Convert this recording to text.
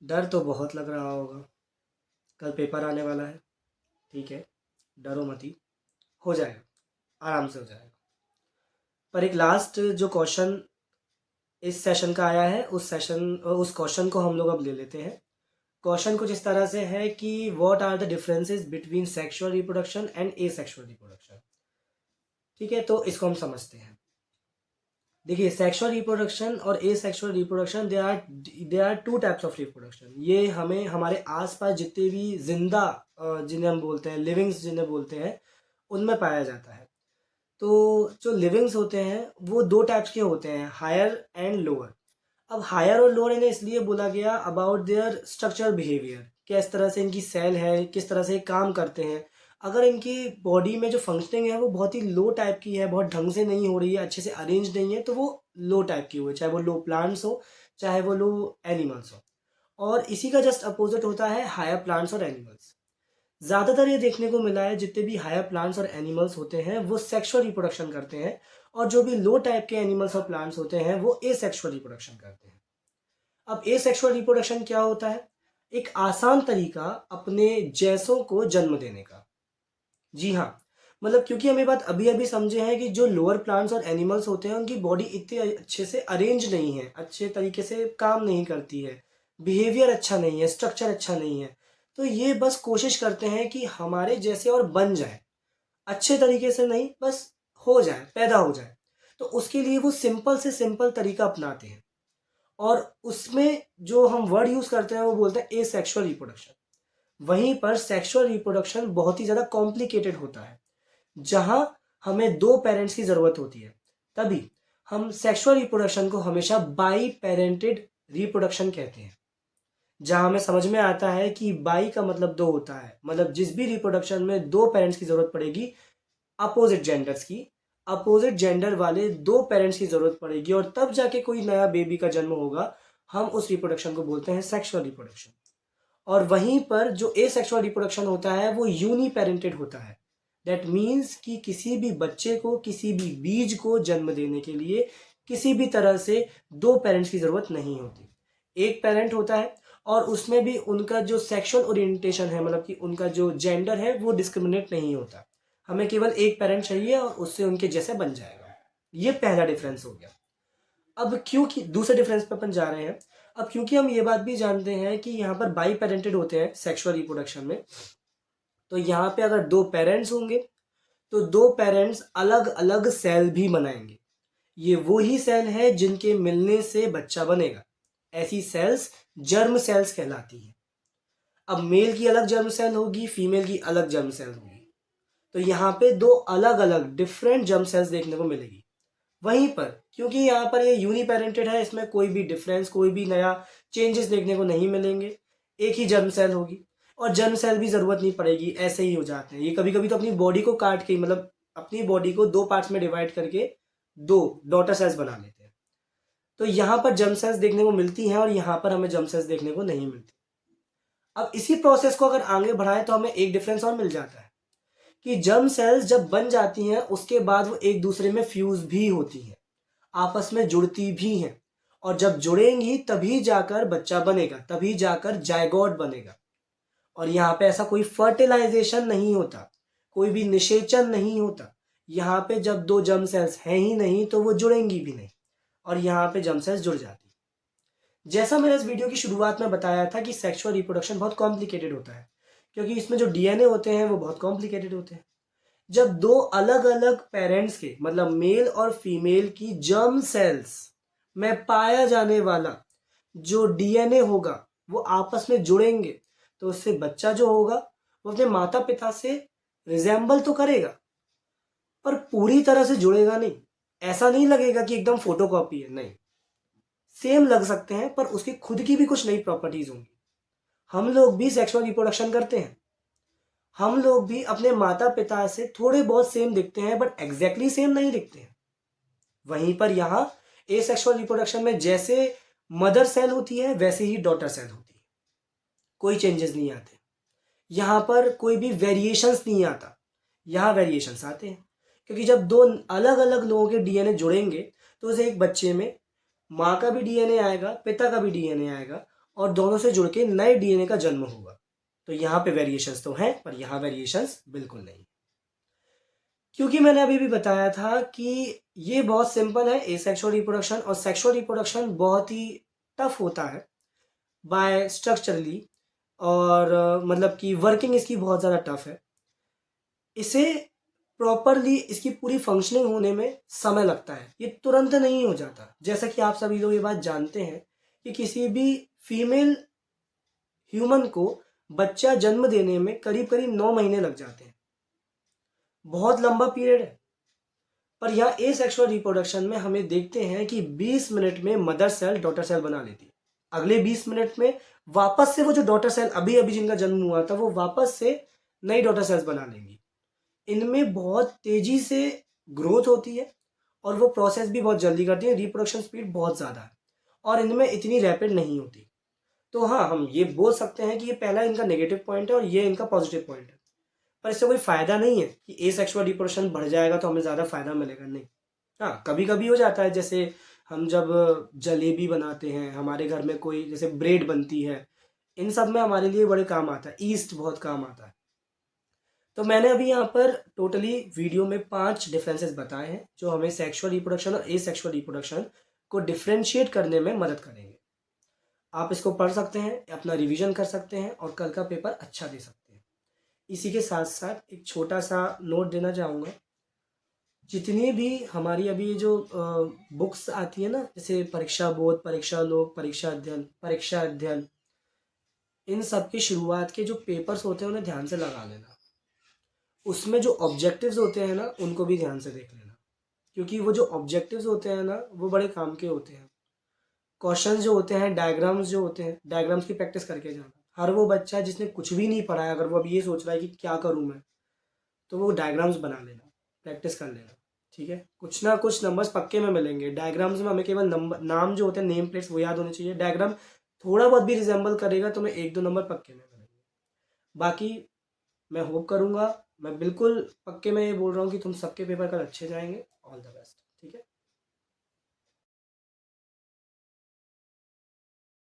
डर तो बहुत लग रहा होगा। कल पेपर आने वाला है। ठीक है, डरो मत ही, हो जाएगा, आराम से हो जाएगा। पर एक लास्ट जो क्वेश्चन इस सेशन का आया है, उस क्वेश्चन को हम लोग अब ले लेते हैं। क्वेश्चन कुछ इस तरह से है कि what are the differences between sexual reproduction and asexual reproduction. ठीक है, तो इसको हम समझते हैं। देखिए, सेक्सुअल रिप्रोडक्शन और asexual reproduction they are two types of reproduction. ये हमें हमारे आसपास जितने भी जिंदा जिन्हें हम बोलते हैं लिविंग्स जिन्हें बोलते हैं, उनमें पाया जाता है। तो जो लिविंग्स होते हैं वो दो टाइप्स के होते हैं, हायर एंड लोअर। अब हायर और लोअर इन्हें इसलिए बोला गया अबाउट देयर स्ट्रक्चरल बिहेवियर, किस तरह से इनकी सेल है, किस तरह से ये काम करते हैं। अगर इनकी बॉडी में जो फंक्शनिंग है वो बहुत ही लो टाइप की है, बहुत ढंग से नहीं हो रही है, अच्छे से अरेंज नहीं है, तो वो लो टाइप की हुई, चाहे वो लो प्लांट्स हो, चाहे वो लो एनिमल्स हो। और इसी का जस्ट अपोजिट होता है हायर प्लांट्स और एनिमल्स। ज़्यादातर ये देखने को मिला है जितने भी हायर प्लांट्स और एनिमल्स होते हैं वो सेक्सुअल रिप्रोडक्शन करते हैं, और जो भी लो टाइप के एनिमल्स और प्लांट्स होते हैं वो एसेक्सुअल रिप्रोडक्शन करते हैं। अब एसेक्सुअल रिप्रोडक्शन क्या होता है? एक आसान तरीका अपने जैसों को जन्म देने का। जी हाँ, मतलब क्योंकि हम ये बात अभी अभी समझे हैं कि जो लोअर प्लांट्स और एनिमल्स होते हैं उनकी बॉडी इतने अच्छे से अरेंज नहीं है, अच्छे तरीके से काम नहीं करती है, बिहेवियर अच्छा नहीं है, स्ट्रक्चर अच्छा नहीं है। तो ये बस कोशिश करते हैं कि हमारे जैसे और बन जाए, अच्छे तरीके से नहीं, बस हो जाए, पैदा हो जाए। तो उसके लिए वो सिंपल से सिंपल तरीका अपनाते हैं, और उसमें जो हम वर्ड यूज करते हैं वो बोलते हैं एसेक्सुअल रिप्रोडक्शन। वहीं पर सेक्सुअल रिप्रोडक्शन बहुत ही ज़्यादा कॉम्प्लिकेटेड होता है, जहां हमें दो पेरेंट्स की ज़रूरत होती है। तभी हम सेक्सुअल रिप्रोडक्शन को हमेशा बाई पेरेंटेड रिप्रोडक्शन कहते हैं, जहां हमें समझ में आता है कि बाई का मतलब दो होता है, मतलब जिस भी रिप्रोडक्शन में दो पेरेंट्स की ज़रूरत पड़ेगी, अपोजिट जेंडर्स की, अपोजिट जेंडर वाले दो पेरेंट्स की ज़रूरत पड़ेगी, और तब जाके कोई नया बेबी का जन्म होगा, हम उस रिप्रोडक्शन को बोलते हैं सेक्सुअल रिप्रोडक्शन। और वहीं पर जो एसेक्सुअल रिप्रोडक्शन होता है वो यूनी पेरेंटेड होता है। दैट मीन्स कि किसी भी बच्चे को, किसी भी बीज को जन्म देने के लिए किसी भी तरह से दो पेरेंट्स की ज़रूरत नहीं होती, एक पेरेंट होता है। और उसमें भी उनका जो सेक्सुअल ओरिएंटेशन है, मतलब कि उनका जो जेंडर है वो डिस्क्रिमिनेट नहीं होता। हमें केवल एक पेरेंट चाहिए और उससे उनके जैसे बन जाएगा। ये पहला डिफरेंस हो गया। अब क्योंकि दूसरे डिफरेंस पे अपन जा रहे हैं, अब क्योंकि हम ये बात भी जानते हैं कि यहाँ पर बाई पेरेंटेड होते हैं सेक्सुअल रिप्रोडक्शन में, तो यहाँ पे अगर दो पेरेंट्स होंगे तो दो पेरेंट्स अलग अलग सेल भी बनाएंगे। ये वो ही सेल है जिनके मिलने से बच्चा बनेगा। ऐसी सेल्स जर्म सेल्स कहलाती हैं। अब मेल की अलग जर्म सेल होगी, फीमेल की अलग जर्म सेल होगी, तो यहाँ पे दो अलग अलग डिफरेंट जर्म सेल्स देखने को मिलेगी। वहीं पर क्योंकि यहाँ पर ये यूनी पेरेंटेड है, इसमें कोई भी डिफरेंस, कोई भी नया चेंजेस देखने को नहीं मिलेंगे। एक ही जर्म सेल होगी, और जर्म सेल भी ज़रूरत नहीं पड़ेगी, ऐसे ही हो जाते हैं ये। कभी कभी तो अपनी बॉडी को काट के, मतलब अपनी बॉडी को दो पार्ट्स में डिवाइड करके दो डॉटर सेल्स बना लेते हैं। तो यहाँ पर जर्म सेल्स देखने को मिलती हैं और यहाँ पर हमें जर्म सेल्स देखने को नहीं मिलती। अब इसी प्रोसेस को अगर आगे बढ़ाएं तो हमें एक डिफरेंस और मिल जाता है कि जर्म सेल्स जब बन जाती हैं उसके बाद वो एक दूसरे में फ्यूज भी होती हैं, आपस में जुड़ती भी हैं, और जब जुड़ेंगी तभी जाकर बच्चा बनेगा, तभी जाकर जायगोट बनेगा। और यहाँ पे ऐसा कोई फर्टिलाइजेशन नहीं होता, कोई भी निषेचन नहीं होता। यहाँ पे जब दो जर्म सेल्स हैं ही नहीं तो वो जुड़ेंगी भी नहीं, और यहाँ पे जर्म सेल्स जुड़ जाती। जैसा मैंने इस वीडियो की शुरुआत में बताया था कि सेक्सुअल रिप्रोडक्शन बहुत कॉम्प्लिकेटेड होता है, क्योंकि इसमें जो डीएनए होते हैं वो बहुत कॉम्प्लिकेटेड होते हैं। जब दो अलग अलग पेरेंट्स के, मतलब मेल और फीमेल की जर्म सेल्स में पाया जाने वाला जो डीएनए होगा वो आपस में जुड़ेंगे, तो उससे बच्चा जो होगा वो अपने माता पिता से रिजेंबल तो करेगा, पर पूरी तरह से जुड़ेगा नहीं। ऐसा नहीं लगेगा कि एकदम फोटोकॉपी है, नहीं, सेम लग सकते हैं पर उसकी खुद की भी कुछ नई प्रॉपर्टीज होंगी। हम लोग भी सेक्सुअल रिप्रोडक्शन करते हैं, हम लोग भी अपने माता पिता से थोड़े बहुत सेम दिखते हैं, बट एग्जैक्टली सेम नहीं दिखते हैं। वहीं पर यहाँ एसेक्सुअल रिप्रोडक्शन में जैसे मदर सेल होती है वैसे ही डॉटर सेल होती है, कोई चेंजेस नहीं आते। यहाँ पर कोई भी वेरिएशंस नहीं आता, यहाँ वेरिएशंस आते हैं, क्योंकि जब दो अलग अलग लोगों के डीएनए जुड़ेंगे तो उसे एक बच्चे में माँ का भी डीएनए आएगा, पिता का भी डीएनए आएगा, और दोनों से जुड़ के नए डीएनए का जन्म होगा। तो यहाँ पे वेरिएशंस तो हैं, पर यहाँ वेरिएशंस बिल्कुल नहीं। क्योंकि मैंने अभी भी बताया था कि ये बहुत सिंपल है एसेक्सुअल रिप्रोडक्शन, और सेक्सुअल रिप्रोडक्शन बहुत ही टफ होता है बाय स्ट्रक्चरली, और मतलब कि वर्किंग इसकी बहुत ज़्यादा टफ है। इसे प्रॉपरली इसकी पूरी फंक्शनिंग होने में समय लगता है, ये तुरंत नहीं हो जाता। जैसा कि आप सभी लोग ये बात जानते हैं कि किसी भी फीमेल ह्यूमन को बच्चा जन्म देने में करीब करीब 9 महीने लग जाते हैं, बहुत लंबा पीरियड है। पर यहाँ एसेक्सुअल रिप्रोडक्शन में हमें देखते हैं कि 20 मिनट में मदर सेल डॉटर सेल बना लेती है। अगले 20 मिनट में वापस से वो जो डॉटर सेल अभी अभी जिनका जन्म हुआ था वो वापस से नई डॉटर सेल्स बना लेंगी। इनमें बहुत तेजी से ग्रोथ होती है और वो प्रोसेस भी बहुत जल्दी करती है, रिप्रोडक्शन स्पीड बहुत ज़्यादा है और इनमें इतनी रैपिड नहीं होती। तो हाँ, हम ये बोल सकते हैं कि ये पहला इनका नेगेटिव पॉइंट है और ये इनका पॉजिटिव पॉइंट है। पर इससे कोई फ़ायदा नहीं है कि एसेक्सुअल रिप्रोडक्शन बढ़ जाएगा तो हमें ज़्यादा फ़ायदा मिलेगा, नहीं। हाँ, कभी कभी हो जाता है, जैसे हम जब जलेबी बनाते हैं, हमारे घर में कोई जैसे ब्रेड बनती है, इन सब में हमारे लिए बड़े काम आता है, ईस्ट बहुत काम आता है। तो मैंने अभी यहाँ पर टोटली वीडियो में 5 डिफरेंसेस बताए हैं जो हमें सेक्सुअल रिप्रोडक्शन और एसेक्सुअल रिप्रोडक्शन को डिफ्रेंशिएट करने में मदद करेंगे। आप इसको पढ़ सकते हैं, अपना रिवीजन कर सकते हैं और कल का पेपर अच्छा दे सकते हैं। इसी के साथ साथ एक छोटा सा नोट देना चाहूँगा, जितनी भी हमारी अभी ये जो बुक्स आती है ना, जैसे परीक्षा बोध, परीक्षा लोक, परीक्षा अध्ययन, इन सब की शुरुआत के जो पेपर्स होते हैं उन्हें ध्यान से लगा लेना। उसमें जो ऑब्जेक्टिव्स होते हैं ना उनको भी ध्यान से देख लेना, क्योंकि वो जो ऑब्जेक्टिव्स होते हैं ना वो बड़े काम के होते हैं। क्वेश्चंस जो होते हैं, डायग्राम्स जो होते हैं, डायग्राम्स की प्रैक्टिस करके जाना। हर वो बच्चा जिसने कुछ भी नहीं पढ़ा है, अगर वो अब ये सोच रहा है कि क्या करूँ मैं, तो वो डायग्राम्स बना लेना, प्रैक्टिस कर लेना, ठीक है। कुछ ना कुछ नंबर्स पक्के में मिलेंगे। डायग्राम्स में हमें केवल नंबर, नाम जो होते हैं, नेम प्लेट्स, वो याद होने चाहिए। डायग्राम थोड़ा बहुत भी रिजेंबल करेगा तो मैं 1-2 नंबर पक्के में मिलेंगे। बाकी मैं होप करूँगा, मैं बिल्कुल पक्के में ये बोल रहा हूँ कि तुम सबके पेपर कल अच्छे जाएंगे। All the best.